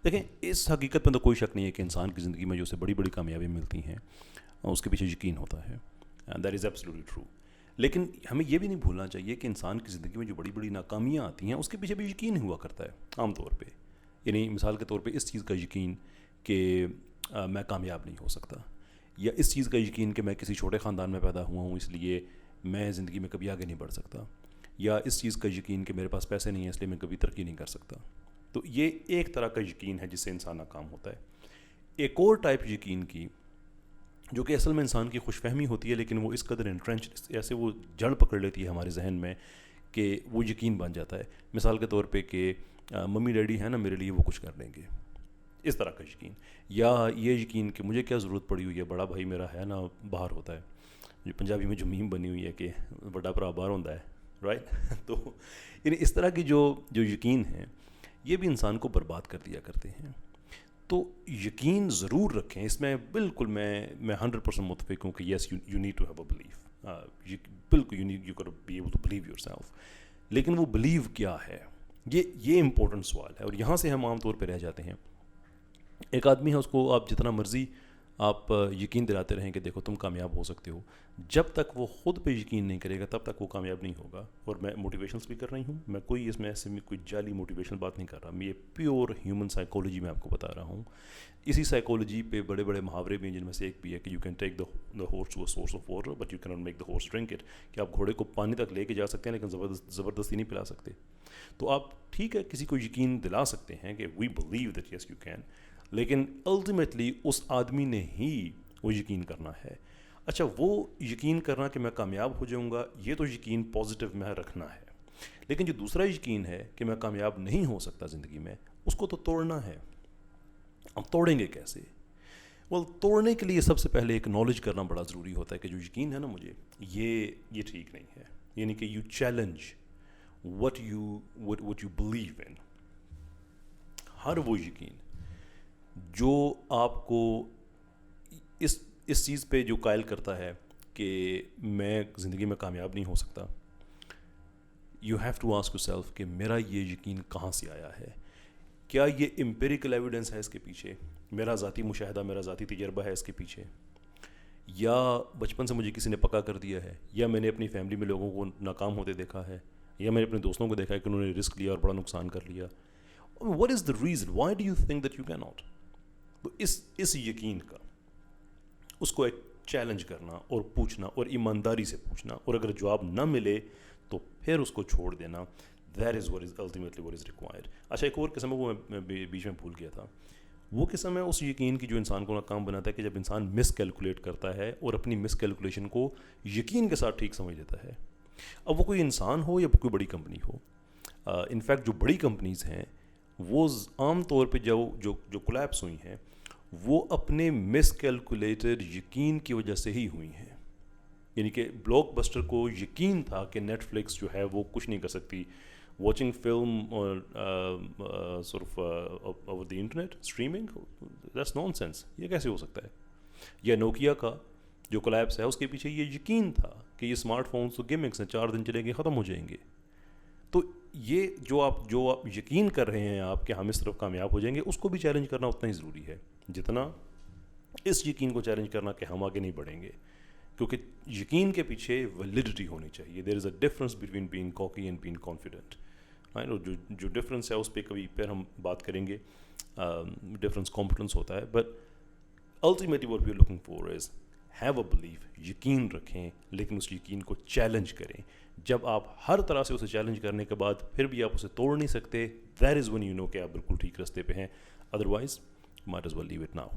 دیکھیں اس حقیقت میں تو کوئی شک نہیں ہے کہ انسان کی زندگی میں جو اسے بڑی بڑی کامیابیاں ملتی ہیں اس کے پیچھے یقین ہوتا ہے. That is absolutely true. لیکن ہمیں یہ بھی نہیں بھولنا چاہیے کہ انسان کی زندگی میں جو بڑی بڑی ناکامیاں آتی ہیں اس کے پیچھے بھی یقین ہوا کرتا ہے عام طور پہ. یعنی مثال کے طور پہ اس چیز کا یقین کہ میں کامیاب نہیں ہو سکتا, یا اس چیز کا یقین کہ میں کسی چھوٹے خاندان میں پیدا ہوا ہوں اس لیے میں زندگی میں کبھی آگے نہیں بڑھ سکتا, یا اس چیز کا یقین کہ میرے پاس پیسے نہیں ہیں اس لیے میں کبھی ترقی نہیں کر سکتا. تو یہ ایک طرح کا یقین ہے جس سے انسان ناکام ہوتا ہے. ایک اور ٹائپ یقین کی جو کہ اصل میں انسان کی خوش فہمی ہوتی ہے, لیکن وہ اس قدر انٹرنچ ایسے وہ جڑ پکڑ لیتی ہے ہمارے ذہن میں کہ وہ یقین بن جاتا ہے. مثال کے طور پہ کہ ممی ڈیڈی ہیں نا میرے لیے وہ کچھ کر لیں گے, اس طرح کا یقین. یا یہ یقین کہ مجھے کیا ضرورت پڑی ہوئی ہے, بڑا بھائی میرا ہے نا باہر ہوتا ہے, جو پنجابی میں جو میم بنی ہوئی ہے کہ بڑا بھرا باہر ہوتا ہے, رائٹ. تو یعنی اس طرح کی جو یقین ہیں یہ بھی انسان کو برباد کر دیا کرتے ہیں. تو یقین ضرور رکھیں, اس میں بالکل میں 100% متفق ہوں کہ yes you need to have a belief, بالکل you need you can be able to believe yourself. لیکن وہ بلیو کیا ہے, یہ امپورٹنٹ سوال ہے, اور یہاں سے ہم عام طور پہ رہ جاتے ہیں. ایک آدمی ہے اس کو آپ جتنا مرضی آپ یقین دلاتے رہیں کہ دیکھو تم کامیاب ہو سکتے ہو, جب تک وہ خود پہ یقین نہیں کرے گا تب تک وہ کامیاب نہیں ہوگا. اور میں موٹیویشنس بھی کر رہی ہوں, میں کوئی اس میں ایسے میں کوئی جعلی موٹیویشنل بات نہیں کر رہا, میں یہ پیور ہیومن سائیکالوجی میں آپ کو بتا رہا ہوں. اسی سائیکالوجی پہ بڑے بڑے محاورے بھی ہیں جن میں سے ایک بھی ہے کہ you can take the horse to a source of water but you can not make the horse drink it, کہ آپ گھوڑے کو پانی تک لے کے جا سکتے ہیں لیکن زبردستی نہیں پلا سکتے. تو آپ ٹھیک ہے کسی کو یقین دلا سکتے ہیں کہ we believe that yes you can, لیکن الٹیمیٹلی اس آدمی نے ہی وہ یقین کرنا ہے. اچھا وہ یقین کرنا کہ میں کامیاب ہو جاؤں گا یہ تو یقین پازیٹیو میں رکھنا ہے, لیکن جو دوسرا یقین ہے کہ میں کامیاب نہیں ہو سکتا زندگی میں, اس کو تو توڑنا ہے. اب توڑیں گے کیسے؟ توڑنے کے لیے سب سے پہلے ایک نالج کرنا بڑا ضروری ہوتا ہے کہ جو یقین ہے نا مجھے یہ ٹھیک نہیں ہے. یعنی کہ you challenge what you believe in. ہر وہ یقین جو آپ کو اس چیز پہ جو قائل کرتا ہے کہ میں زندگی میں کامیاب نہیں ہو سکتا, you have to ask yourself کہ میرا یہ یقین کہاں سے آیا ہے. کیا یہ امپیریکل ایویڈنس ہے اس کے پیچھے, میرا ذاتی مشاہدہ میرا ذاتی تجربہ ہے اس کے پیچھے, یا بچپن سے مجھے کسی نے پکا کر دیا ہے, یا میں نے اپنی فیملی میں لوگوں کو ناکام ہوتے دیکھا ہے, یا میں نے اپنے دوستوں کو دیکھا ہے کہ انہوں نے رسک لیا اور بڑا نقصان کر لیا. What is the reason why do you think that you can not. تو اس یقین کا اس کو ایک چیلنج کرنا اور پوچھنا, اور ایمانداری سے پوچھنا, اور اگر جواب نہ ملے تو پھر اس کو چھوڑ دینا. That is what is ultimately what is required. اچھا ایک اور قسم ہے وہ میں بیچ میں بھول گیا تھا, وہ قسم ہے اس یقین کی جو انسان کو ناکام بناتا ہے کہ جب انسان مس کیلکولیٹ کرتا ہے اور اپنی مس کیلکولیشن کو یقین کے ساتھ ٹھیک سمجھ لیتا ہے. اب وہ کوئی انسان ہو یا کوئی بڑی کمپنی ہو. انفیکٹ جو بڑی کمپنیز ہیں وہ عام طور پہ جو کولیپس ہوئی ہیں وہ اپنے مس کیلکولیٹڈ یقین کی وجہ سے ہی ہوئی ہیں. یعنی کہ بلاک بسٹر کو یقین تھا کہ نیٹ فلکس جو ہے وہ کچھ نہیں کر سکتی, واچنگ فلم اور صرف over the internet streaming, that's naan sense, یہ کیسے ہو سکتا ہے. یا نوکیا کا جو کولیپس ہے اس کے پیچھے یہ یقین تھا کہ یہ اسمارٹ فونس تو گیمکس ہیں, 4 دن چلیں گے ختم ہو جائیں گے. تو یہ جو آپ یقین کر رہے ہیں آپ کہ ہم اس طرف کامیاب ہو جائیں گے, اس کو بھی چیلنج کرنا اتنا ہی ضروری ہے جتنا اس یقین کو چیلنج کرنا کہ ہم آگے نہیں بڑھیں گے. کیونکہ یقین کے پیچھے ویلیڈیٹی ہونی چاہیے. There is a difference between being cocky and being confident. جو ڈفرنس ہے اس پہ کبھی پھر ہم بات کریں گے, ڈفرنس کمپٹنس ہوتا ہے. But ultimately what we are looking for is have a belief, یقین رکھیں لیکن اس یقین کو چیلنج کریں. جب آپ ہر طرح سے اسے چیلنج کرنے کے بعد پھر بھی آپ اسے توڑ نہیں سکتے, that is when you know کہ آپ بالکل ٹھیک راستے پہ ہیں. Otherwise might as well leave it now.